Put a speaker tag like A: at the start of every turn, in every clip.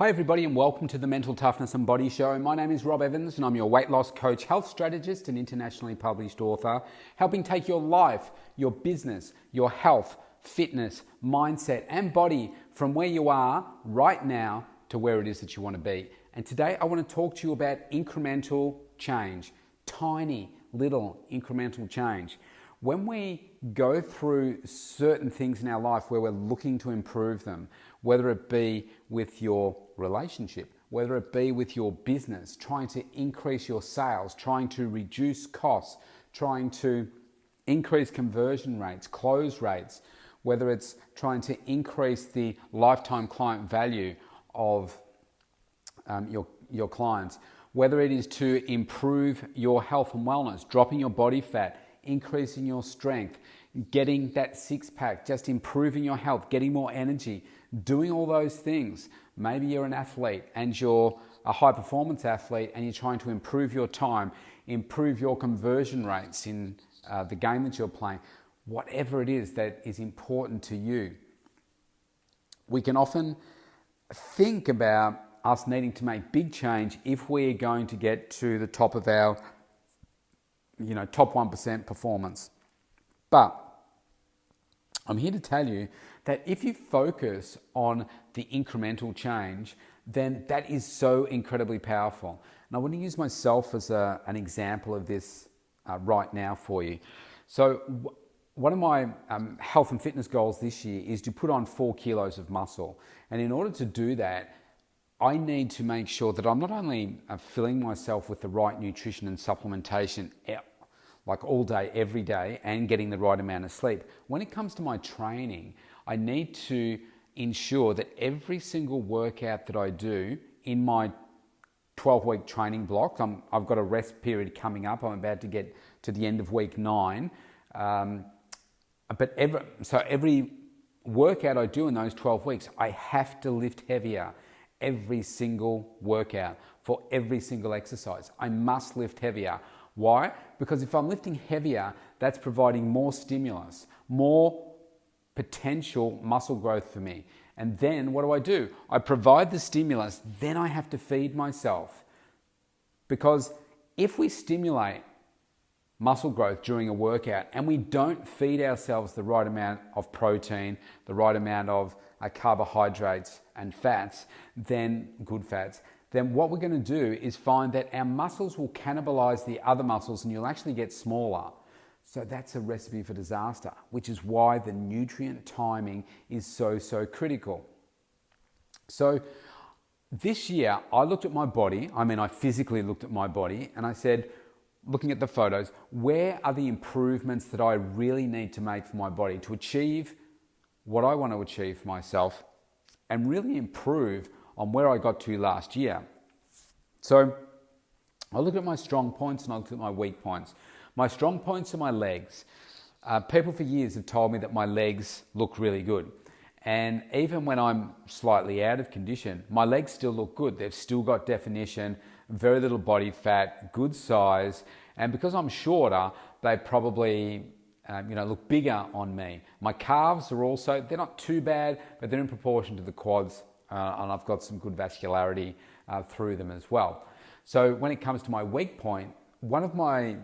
A: Hi everybody and welcome to the Mental Toughness and Body Show. My name is Rob Evans and I'm your weight loss coach, health strategist and internationally published author, helping take your life, your business, your health, fitness, mindset and body from where you are right now to where it is that you want to be. And today I want to talk to you about incremental change, tiny little incremental change. When we go through certain things in our life where we're looking to improve them, whether it be with your relationship, whether it be with your business, trying to increase your sales, trying to reduce costs, trying to increase conversion rates, close rates, whether it's trying to increase the lifetime client value of your clients, whether it is to improve your health and wellness, dropping your body fat, increasing your strength, getting that six-pack, just improving your health, getting more energy, doing all those things. Maybe you're an athlete and you're a high-performance athlete and you're trying to improve your time, improve your conversion rates in the game that you're playing. Whatever it is that is important to you. We can often think about us needing to make big change if we're going to get to the top of our top 1% performance. But I'm here to tell you that if you focus on the incremental change, then that is so incredibly powerful. And I want to use myself as an example of this right now for you. So one of my health and fitness goals this year is to put on 4 kilos of muscle. And in order to do that, I need to make sure that I'm not only filling myself with the right nutrition and supplementation like all day, every day, and getting the right amount of sleep. When it comes to my training, I need to ensure that every single workout that I do in my 12-week training block, I've got a rest period coming up. I'm about to get to the end of week 9. But every workout I do in those 12 weeks, I have to lift heavier every single workout for every single exercise. I must lift heavier. Why? Because if I'm lifting heavier, that's providing more stimulus, more potential muscle growth for me. And then what do? I provide the stimulus, then I have to feed myself. Because if we stimulate muscle growth during a workout and we don't feed ourselves the right amount of protein, the right amount of carbohydrates and fats, then good fats, then what we're going to do is find that our muscles will cannibalize the other muscles and you'll actually get smaller. So that's a recipe for disaster, which is why the nutrient timing is so critical. So this year I looked at my body, I physically looked at my body and I said, looking at the photos, where are the improvements that I really need to make for my body to achieve what I want to achieve for myself and really improve on where I got to last year. So I looked at my strong points and I looked at my weak points. My strong points are my legs. People for years have told me that my legs look really good. And even when I'm slightly out of condition, my legs still look good. They've still got definition, very little body fat, good size. And because I'm shorter, they probably look bigger on me. My calves are also, they're not too bad, but they're in proportion to the quads. And I've got some good vascularity through them as well. So when it comes to my weak point, one of my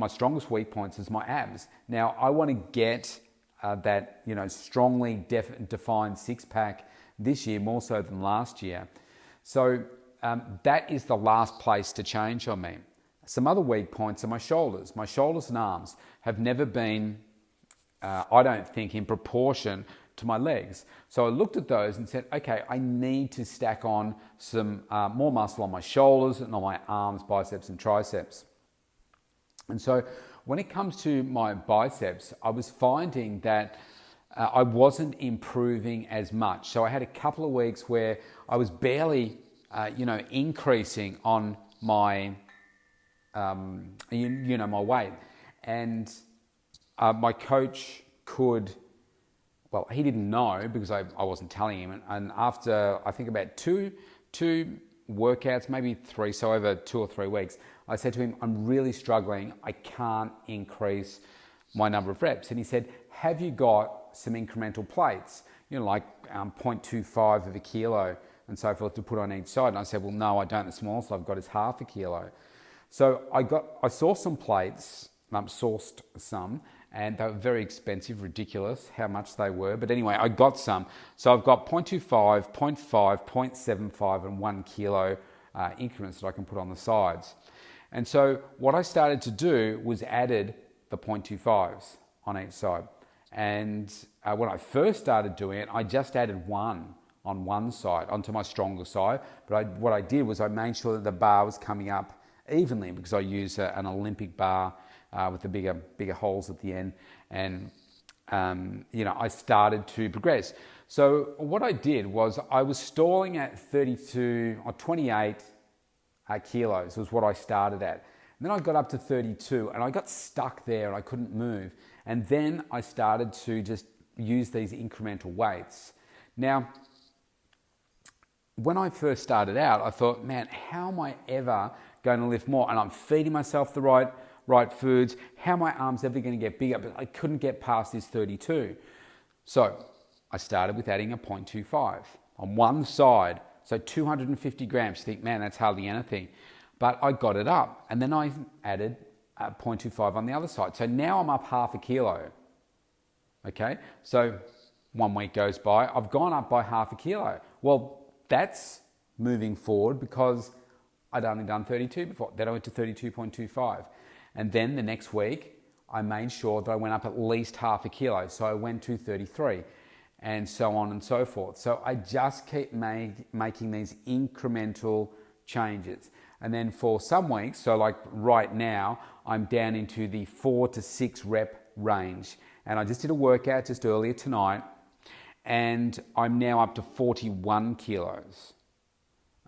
A: strongest weak points is my abs. Now I want to get that strongly defined six-pack this year more so than last year. So that is the last place to change on me. Some other weak points are my shoulders. My shoulders and arms have never been, I don't think, in proportion to my legs. So I looked at those and said, okay, I need to stack on some more muscle on my shoulders and on my arms, biceps and triceps. And so when it comes to my biceps, I was finding that I wasn't improving as much. So I had a couple of weeks where I was barely, increasing on my, my weight. And my coach he didn't know because I wasn't telling him. And after, I think about two workouts, maybe 3, so over 2 or 3 weeks, I said to him, I'm really struggling. I can't increase my number of reps. And he said, have you got some incremental plates? Like 0.25 of a kilo and so forth to put on each side. And I said, well, no, I don't. The smallest I've got is half a kilo. So I saw some plates, sourced some, and they were very expensive, ridiculous how much they were. But anyway, I got some. So I've got 0.25, 0.5, 0.75 and 1 kilo increments that I can put on the sides. And so what I started to do was added the 0.25s on each side. And when I first started doing it, I just added one on one side, onto my stronger side. But what I did was I made sure that the bar was coming up evenly, because I use an Olympic bar with the bigger holes at the end. And, I started to progress. So what I did was I was stalling at 32 or 28 kilos was what I started at. And then I got up to 32 and I got stuck there and I couldn't move. And then I started to just use these incremental weights. Now, when I first started out, I thought, man, how am I ever going to lift more? And I'm feeding myself the right foods. How are my arms ever going to get bigger? But I couldn't get past this 32. So I started with adding a 0.25 on one side. So 250 grams. You think, man, that's hardly anything. But I got it up. And then I added a 0.25 on the other side. So now I'm up half a kilo. Okay, so 1 week goes by. I've gone up by half a kilo. Well, that's moving forward because I'd only done 32 before. Then I went to 32.25. And then the next week, I made sure that I went up at least half a kilo. So I went to 33 and so on and so forth. So I just keep making these incremental changes. And then for some weeks, so like right now, I'm down into the 4 to 6 rep range. And I just did a workout just earlier tonight, and I'm now up to 41 kilos.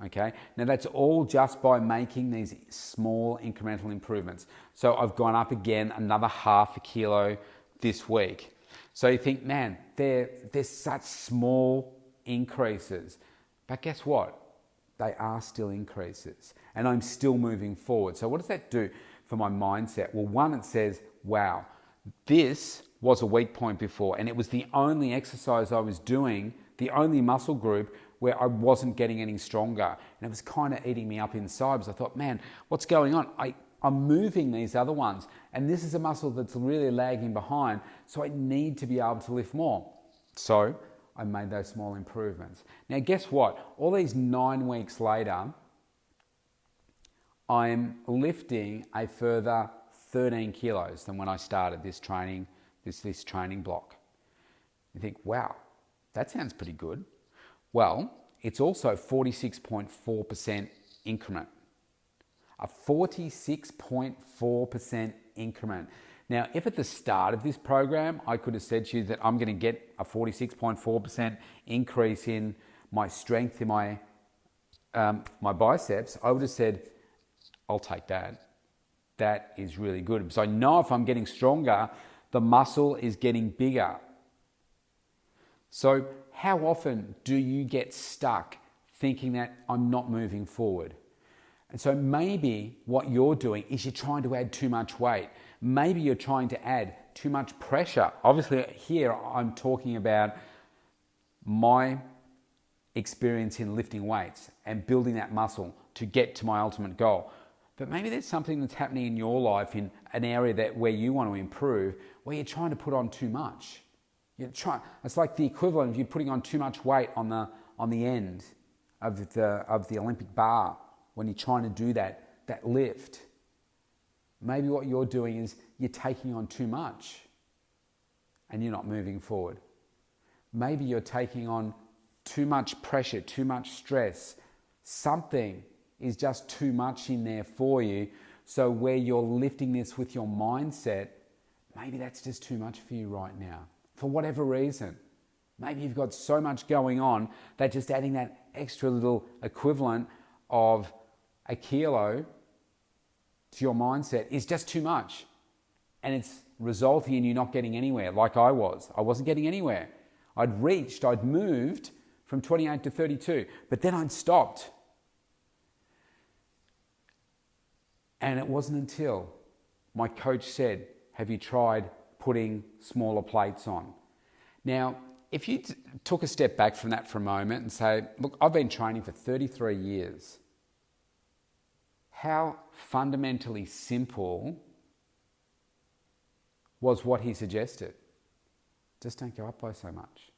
A: Okay, now that's all just by making these small incremental improvements. So I've gone up again another half a kilo this week. So you think, man, they're such small increases. But guess what? They are still increases, and I'm still moving forward. So what does that do for my mindset? Well, one, it says, wow, this was a weak point before, and it was the only exercise I was doing, the only muscle group where I wasn't getting any stronger, and it was kind of eating me up inside because I thought, man, what's going on? I'm moving these other ones, and this is a muscle that's really lagging behind, so I need to be able to lift more. So I made those small improvements. Now, guess what? All these 9 weeks later, I'm lifting a further 13 kilos than when I started this training block. You think, wow, that sounds pretty good. Well, it's also 46.4% increment. A 46.4% increment. Now, if at the start of this program, I could have said to you that I'm going to get a 46.4% increase in my strength in my biceps, I would have said, I'll take that. That is really good. Because I know if I'm getting stronger, the muscle is getting bigger. So how often do you get stuck thinking that I'm not moving forward? And so maybe what you're doing is you're trying to add too much weight. Maybe you're trying to add too much pressure. Obviously here I'm talking about my experience in lifting weights and building that muscle to get to my ultimate goal. But maybe there's something that's happening in your life in an area where you want to improve, where you're trying to put on too much. It's like the equivalent of you putting on too much weight on the end of the Olympic bar when you're trying to do that lift. Maybe what you're doing is you're taking on too much and you're not moving forward. Maybe you're taking on too much pressure, too much stress. Something is just too much in there for you. So where you're lifting this with your mindset, maybe that's just too much for you right now. For whatever reason. Maybe you've got so much going on that just adding that extra little equivalent of a kilo to your mindset is just too much. And it's resulting in you not getting anywhere like I was. I wasn't getting anywhere. I'd moved from 28 to 32, but then I'd stopped. And it wasn't until my coach said, have you tried putting smaller plates on? Now, if you took a step back from that for a moment and say, look, I've been training for 33 years. How fundamentally simple was what he suggested? Just don't go up by so much.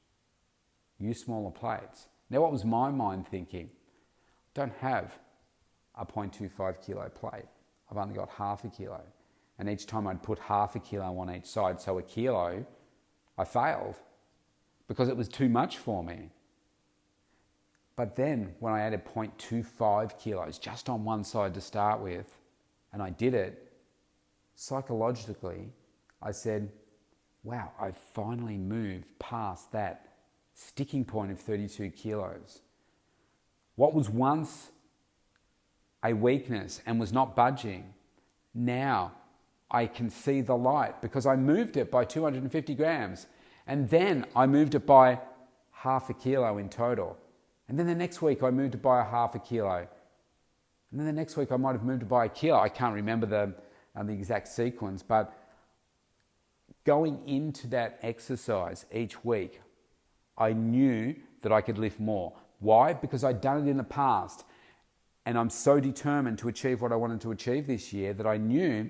A: Use smaller plates. Now, what was my mind thinking? Don't have a 0.25 kilo plate. I've only got half a kilo. And each time I'd put half a kilo on each side, so a kilo, I failed because it was too much for me. But then when I added 0.25 kilos just on one side to start with, and I did it, psychologically, I said, wow, I finally moved past that sticking point of 32 kilos. What was once a weakness and was not budging, now I can see the light because I moved it by 250 grams. And then I moved it by half a kilo in total. And then the next week I moved it by a half a kilo. And then the next week I might have moved it by a kilo. I can't remember the exact sequence, but going into that exercise each week, I knew that I could lift more. Why? Because I'd done it in the past. And I'm so determined to achieve what I wanted to achieve this year that I knew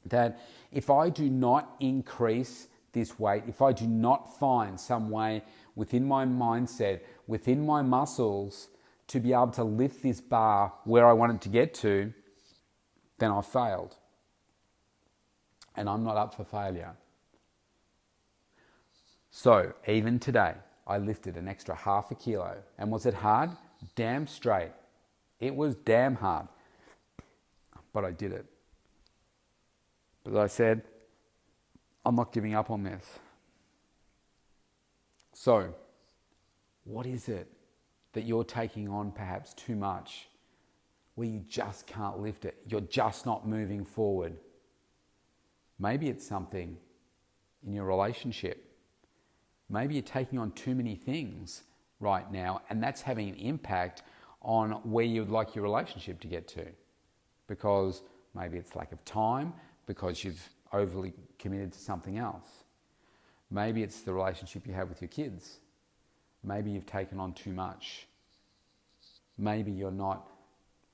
A: that if I do not increase this weight, if I do not find some way within my mindset, within my muscles to be able to lift this bar where I want it to get to, then I've failed. And I'm not up for failure. So even today, I lifted an extra half a kilo. And was it hard? Damn straight. It was damn hard. But I did it. But I said, I'm not giving up on this. So, what is it that you're taking on perhaps too much, where you just can't lift it? You're just not moving forward. Maybe it's something in your relationship. Maybe you're taking on too many things right now, and that's having an impact on where you'd like your relationship to get to. Because maybe it's lack of time, because you've overly committed to something else. Maybe it's the relationship you have with your kids. Maybe you've taken on too much. Maybe you're not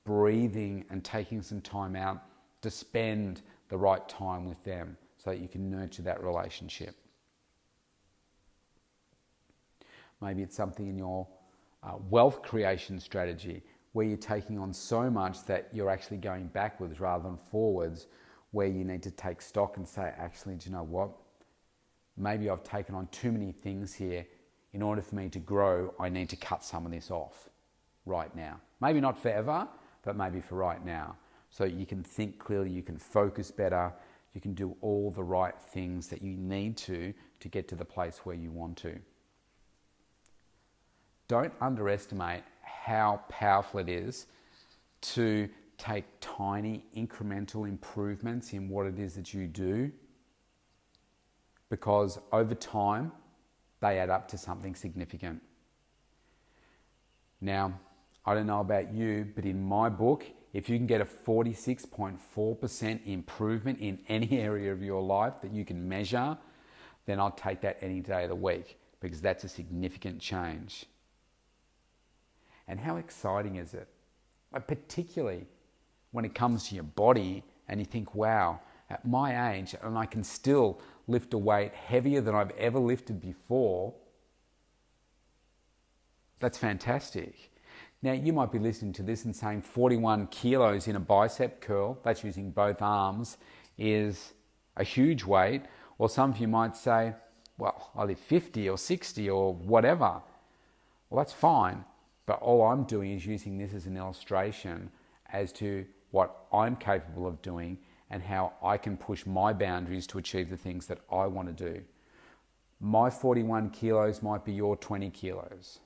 A: breathing and taking some time out to spend the right time with them so that you can nurture that relationship. Maybe it's something in your wealth creation strategy where you're taking on so much that you're actually going backwards rather than forwards, where you need to take stock and say, actually, do you know what? Maybe I've taken on too many things here. In order for me to grow, I need to cut some of this off right now. Maybe not forever, but maybe for right now. So you can think clearly, you can focus better, you can do all the right things that you need to get to the place where you want to. Don't underestimate how powerful it is to take tiny incremental improvements in what it is that you do, because over time they add up to something significant. Now, I don't know about you, but in my book, if you can get a 46.4% improvement in any area of your life that you can measure, then I'll take that any day of the week, because that's a significant change. And how exciting is it? Particularly when it comes to your body and you think, wow, at my age, and I can still lift a weight heavier than I've ever lifted before. That's fantastic. Now, you might be listening to this and saying 41 kilos in a bicep curl, that's using both arms, is a huge weight. Or some of you might say, well, I lift 50 or 60 or whatever. Well, that's fine. But all I'm doing is using this as an illustration as to what I'm capable of doing and how I can push my boundaries to achieve the things that I want to do. My 41 kilos might be your 20 kilos.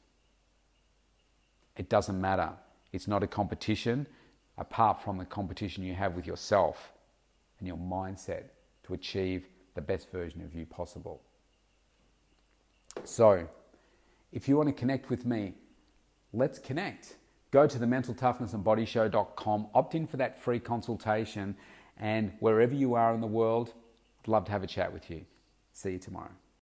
A: It doesn't matter. It's not a competition, apart from the competition you have with yourself and your mindset to achieve the best version of you possible. So, if you want to connect with me, let's connect. Go to thementaltoughnessandbodyshow.com, opt in for that free consultation, and wherever you are in the world, I'd love to have a chat with you. See you tomorrow.